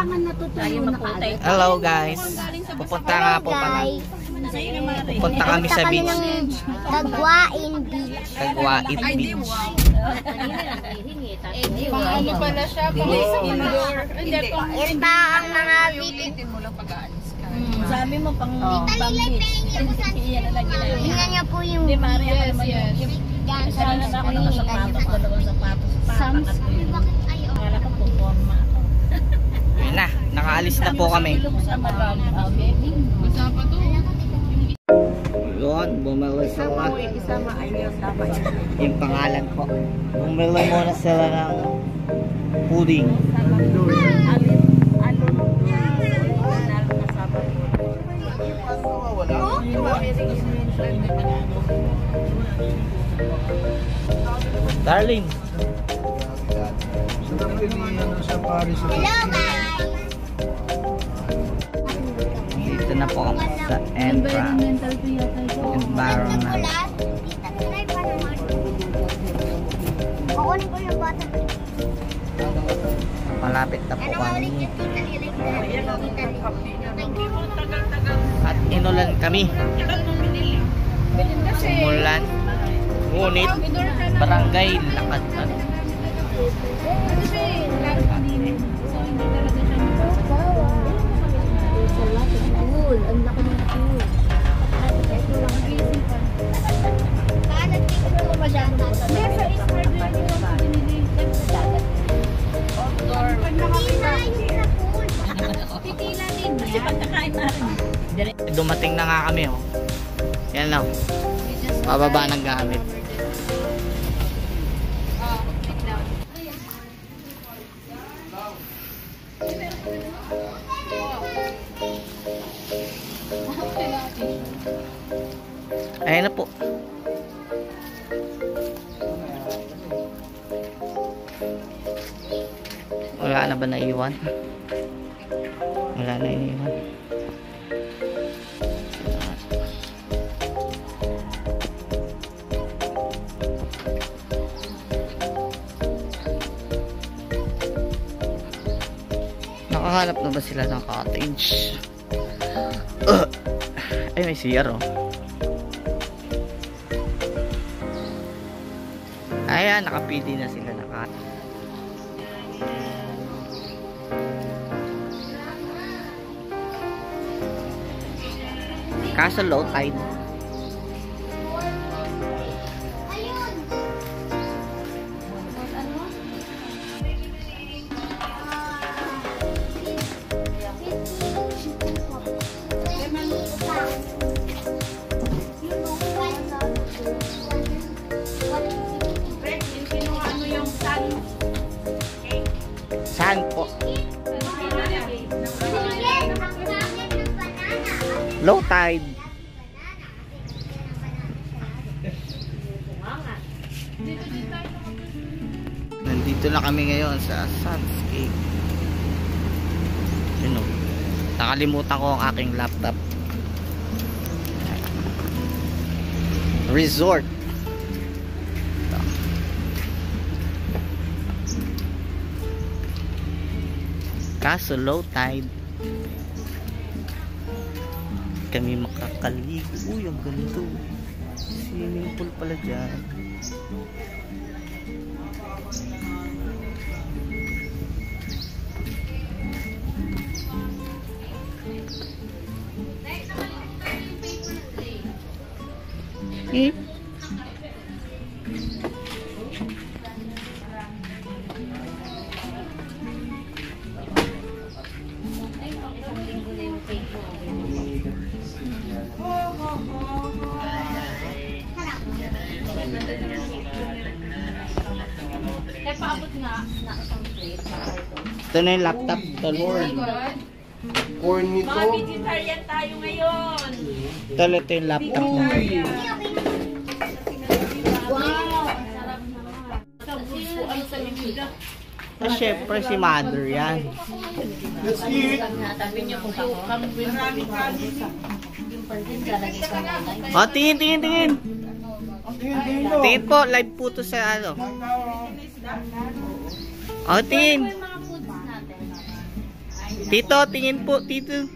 kailangan natutuyo na kaagad. Hello guys. Pupunta nga po pala. Pupunta kami sa beach. Kagwain Beach. Kagwain Beach. Ano pala siya? Indoor. Ito ang mga beach. Sabi mo pang beach. Tingnan niyo po yung Yes, yes. Yun na, nakaalis na po kami. Yun, bumili sila. Yung pangalan ko. Bumili muna sila ng pudding. Darling. Hello guys! Dito na po kami sa entrance. Environment. Kukunin ko yung bata. Malapit na po kami. At inulan kami. Umulan. Ngunit barangay lakad na. Ang laki ng pool. Ito lang busy pa. Paano tingin ko masyado? Nasa Easter din yung binili sa dagat. Pag nakapila yung pool. Pipila din. Kasi pagkakain na rin. Dumating na nga kami oh. Yan lang. Pababa ng gamit. Ayan na po. Wala na ba naiwan? Wala na iniwan. Nakahanap na ba sila ng cottage? Ay, may CR oh. Ayan, nakapili na sila na cottage. Kaso low tide. Saan po? Low tide. Nandito na kami ngayon sa Sunscape. Yun o. Nakalimutan ko ang aking laptop. Resort. Kaso low tide. Kami makakaligo. Uy, ang ganito. Swimming pool pala dyan. Eh? Ito na yung laptop. Corn nito. Mga vegetarian tayo ngayon. Ito yung laptop mo. Wow! Ang sarap naman. Ah, syempre si mother yan. Let's eat. O, tingin. Tingin po, live po to sa ano. O, tingin. Tito, tingin po, tito.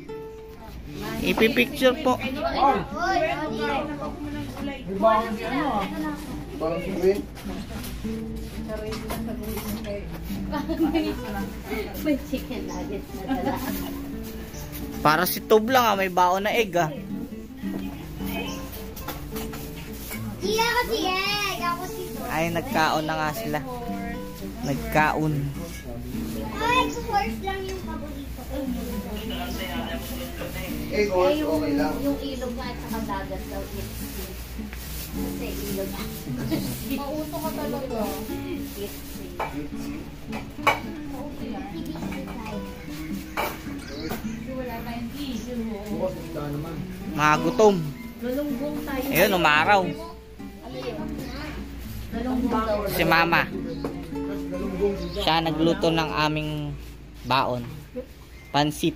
Ipipicture po. May chicken nuggets na dala. Para si Tob lang may baon na egg Iya ko si Egg. Ako si Tob. Ay, nagkaon na nga sila. Nagkaon. Ay, horse lang yung paborito ko. Eh, yung ilog nga at saka dagat daw. Kasi ilog. Mauto ka talaga. Wala tayong tissue. Mga gutom. Lulungbong tayo. Ayun, umaraw. Lulungbong daw. Si Mama. Siya nagluto ng aming baon. Pansit.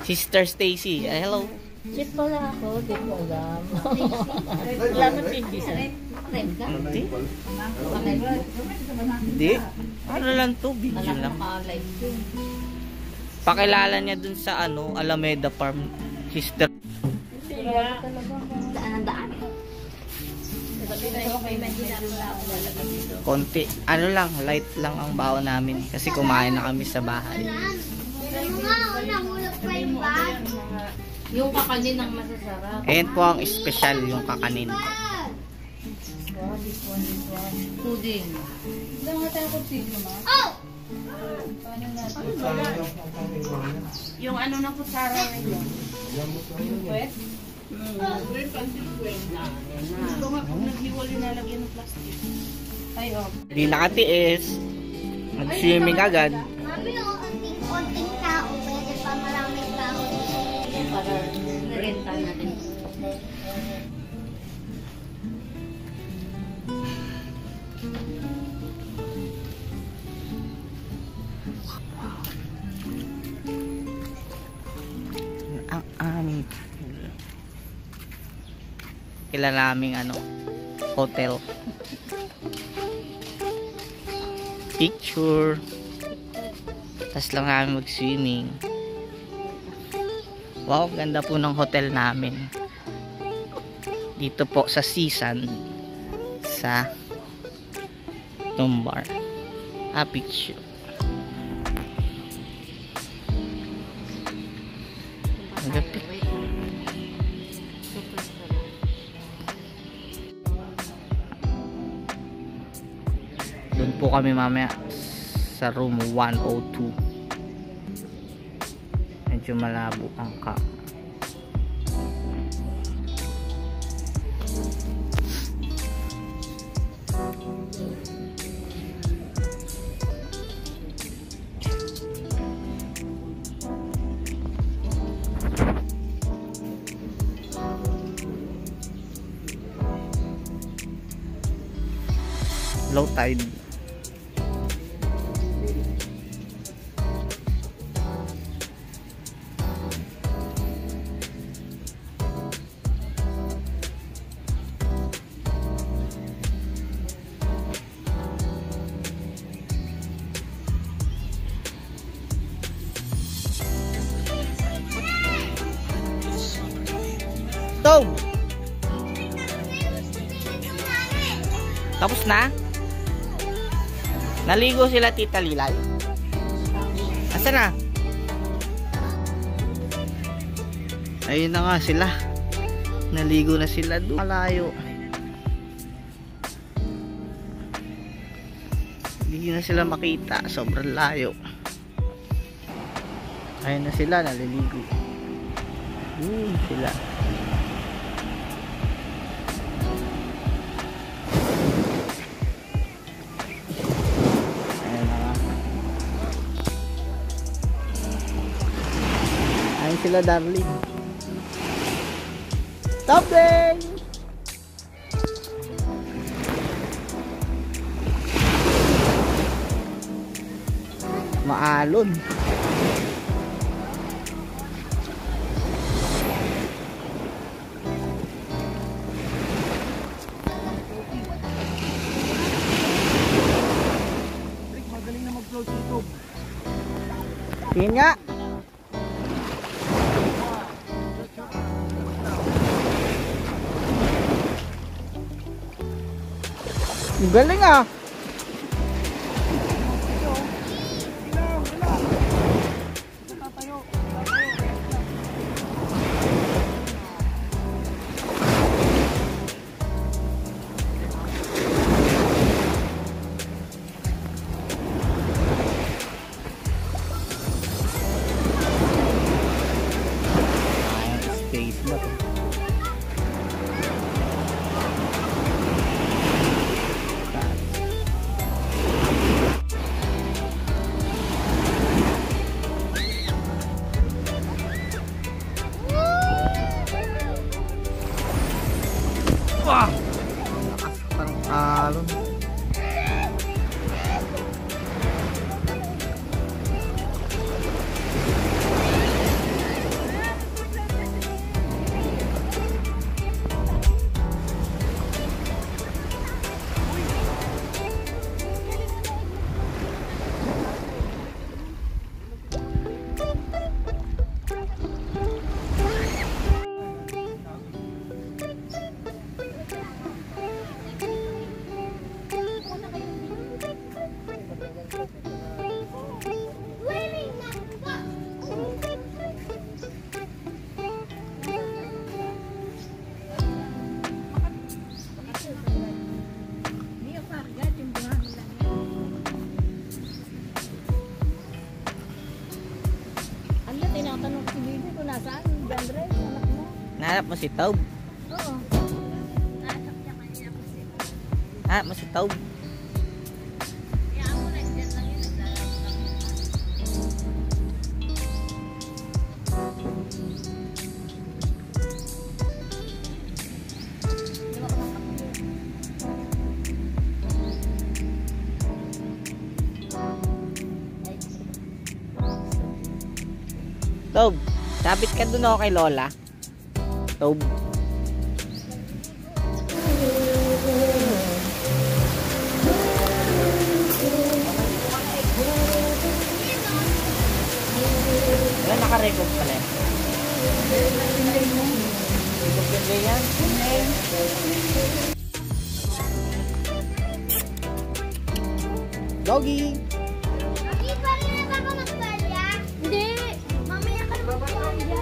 Sister Stacy. Hello. Shit pala ako, di ko alam. Wala na pindisan. Rem ka? Hindi. Hindi. Ano lang to? Video Alam lang. mo ka-live yun. Pakilala niya dun sa Alameda Farm. Sister. Daan ang daan. Konti. Ano lang, light lang ang baon namin. Kasi kumain na kami sa bahay. Ano nga, nahulog pa yung bag. Yung kakanin ang masasarap. Ayan po ang espesyal yung kakanin. Pudding. Ilang nga tayo kutsilyo, ma? Oh! Paano natin? Yung ano na kutsara rin yun. Yung wet? Ito nga, pag naghiwal yung nalagyan ng plastic. Ay, oh. Di nakatiis. Nag-swimming agad. Mami, konting tao. Pwede pa maraming tao. Para narenta natin. Ang aming kilala naming hotel. Picture. Tas lang namin mag-swimming. Wow, ganda po ng hotel namin. Dito po sa Seasan sa Tumbar. Picture. Magapit. Doon po kami mamaya sa room 102. Medyo malabo ang low tide. Tom! Tapos na? Naligo sila Tita Lilay. Asa na? Ayun na nga sila. Naligo na sila doon. Malayo. Hindi na sila makita. Sobrang layo. Ayun na sila. Naliligo. Sila. Ayun sila, darling. Topping! Maalon. Magaling na mag-float YouTube. Tingin nga. Galing ah. Space ba to? Wah! Lakas parang talon. Tinatanong si Bibi kung nasaan yung Dandre, anak mo. Nahanap mo si Taub? Oo. Nasap niya kanina po si Nahanap mo si Taub? Kaya ako nandiyan lang yun, naglalaro lang yun. Hindi mo ako Taub, sabit ka dun ako kay Lola. Taub. Wala naka-record pala. Record ka yan? Doggy! Hindi pa rin na ako magbalya. Hindi! Mamaya ka na magbalya.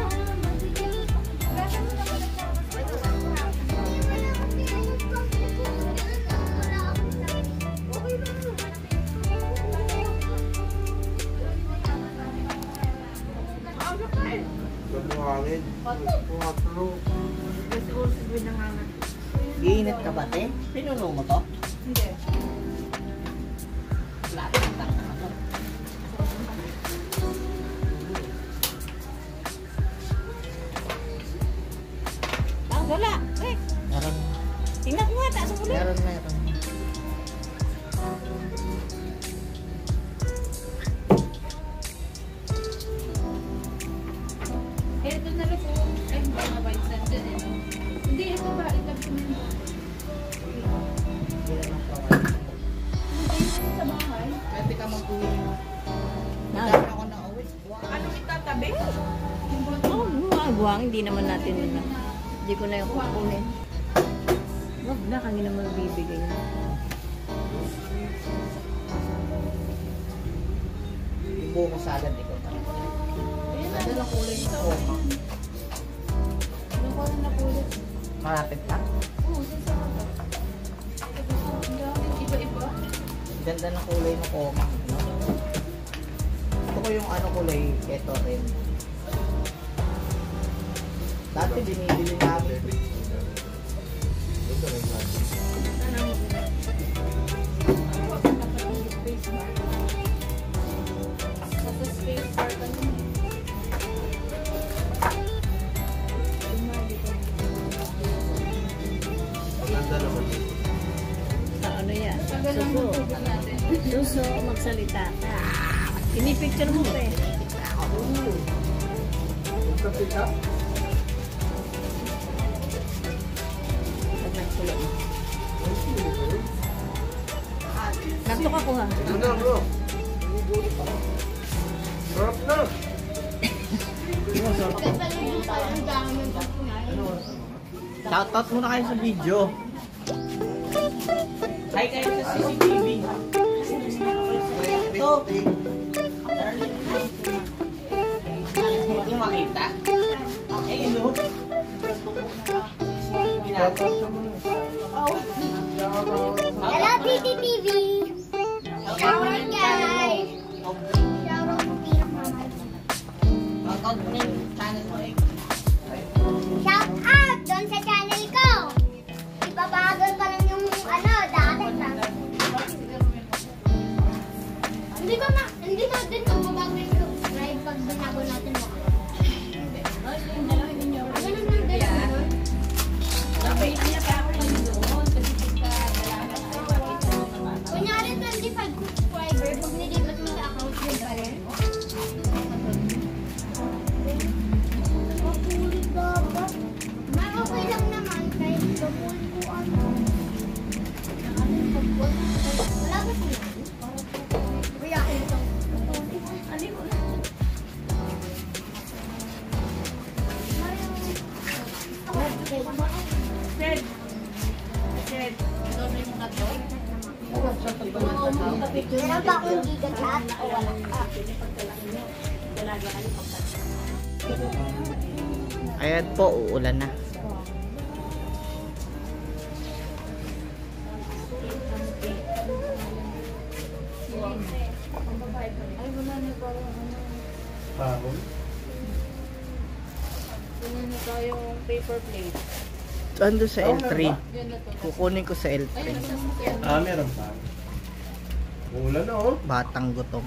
Gasa mo na ako nagkakasama. Hindi mo na ako pinag-pag-pag. Wala akong sabi. Okay ba mo? Buhangin. 4. Siguro si Gwen nangangat. Giinit ka ba, te? Pinuno mo to? Hindi. Lahat ng tanga mo. Ah, wala! Eh, Meron. tingnan ko nga, taas mo ulit. Meron. Eh, ito na lang po. Ay, hindi nga ba yung sandyan eh. Hindi, ito ba? Itabi mo yun. Hindi, ito sa bahay. Pwede ka mag-uwi. Na, Ako na uwi. Ano itatabi? Yung bote. oh, buwang, hindi naman natin na. Hindi ko na yung kukunin. Wag na, kanina mo bibigay na. Yung buong salad, ikaw talaga. Nandun ang kulay ng koma. Ano ko na napulit? Malapit ka. Oo, sa sarap. Iba-iba. Ganda ng kulay ng koma. No? Ito ko yung ano kulay, keto rin. Dati binibili namin. Sa ano yan? Suso, magsalita. Ini-picture mo pa eh. Pag nagsulat mo. Naktok ako ha. Ito na bro. Sarap na. Shoutout muna kayo sa video. Hi kayo sa CCTV. Ito. Hindi makita. Eh, ino. Hello, PTTV! Shout out, guys! Shout out po pinakamal. Shout out doon sa channel ko! Ibabagal pa lang yung ano, dati. Hindi ba din magbabago yung subscribe pag binago natin mo? Ganun lang din. Kunyari 25 subscriber, pag nilipat mo sa account, yun pa rin. Mapulit dapat. Okay lang naman, kahit mapulit ko ano. Wala ba siya? Kaya ako ito. Meron ba akong giga-chat o wala? Ayan po, uulan na. Pahon. Tingnan nyo tayong paper plate. Ando sa L3. Kukunin ko sa L3. Meron pa. Ulan na oh. Batang gutom.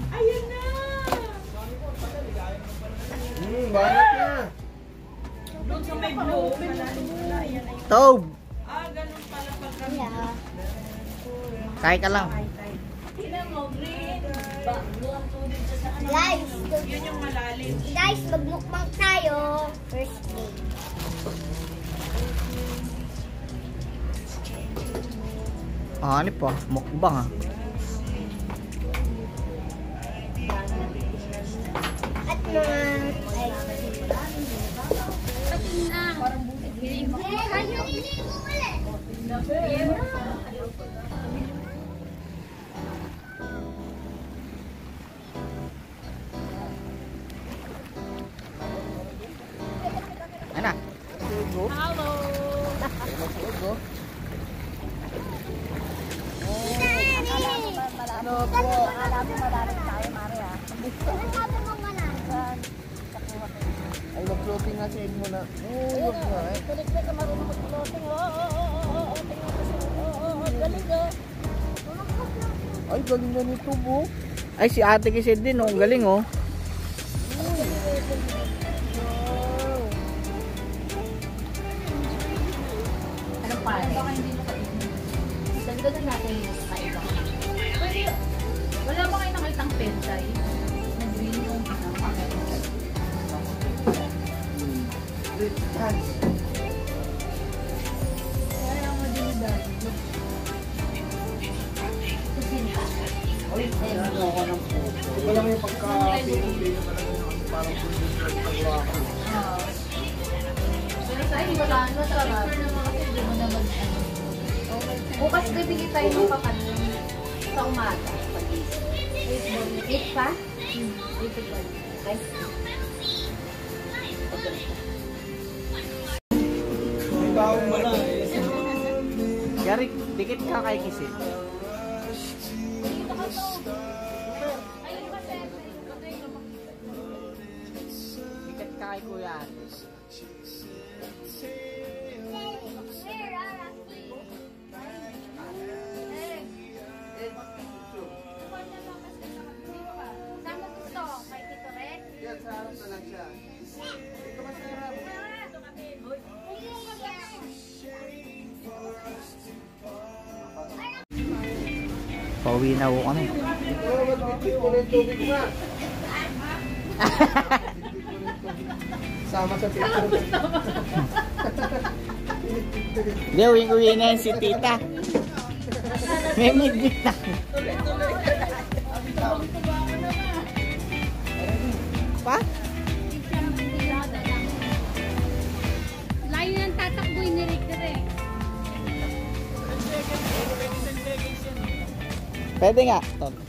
Banat na. Doon sa may blue, malalim pala. Ayan ay. Tob! Ganun pala pagka. Yeah. Kain ka lang. Tingnan mo, green. Blue ang tubig sa ano. Guys, Yun yung malalim. guys, magmukbang tayo. First day. Ano pa? Mukbang ah. At mga... Ay, nililigo ulit. Ano? Sabi mo nga na. Ay, mag-floating nga sa mo na. Oh, yun nga eh. Ay, galing na nito, bo. Ay, si Ate Kisid din oh. Ang galing oh. Anong pare? Dagdagan na natin yung sa iba. Wala ba kayo nakitang pensay? Na green yung kaya mo din dahil. Iba lang yung pagka-pinili na talaga yung parang pundin na pagawa ko. Pero sa akin, wala na talaga. Hindi mo naman ano. Bukas bibigay tayo ng papan sa umaga. 8 pa? 8 pa. Okay. May baong wala eh. Yari, dikit ka kay Kisid. Dikit ka kay Kuya. Saan mo gusto? Kay Tito Red? Yan, sa harap na lang siya. Dito ka sa harap. Pauwi na ako kami. Oh, magbitbit ko ng tubig na. Sama sa picture. Hindi, uwi na yan si Tita. May midbit na. Pa? Layo ng tatakboy ni Rick Direk. Pwede nga. Tol.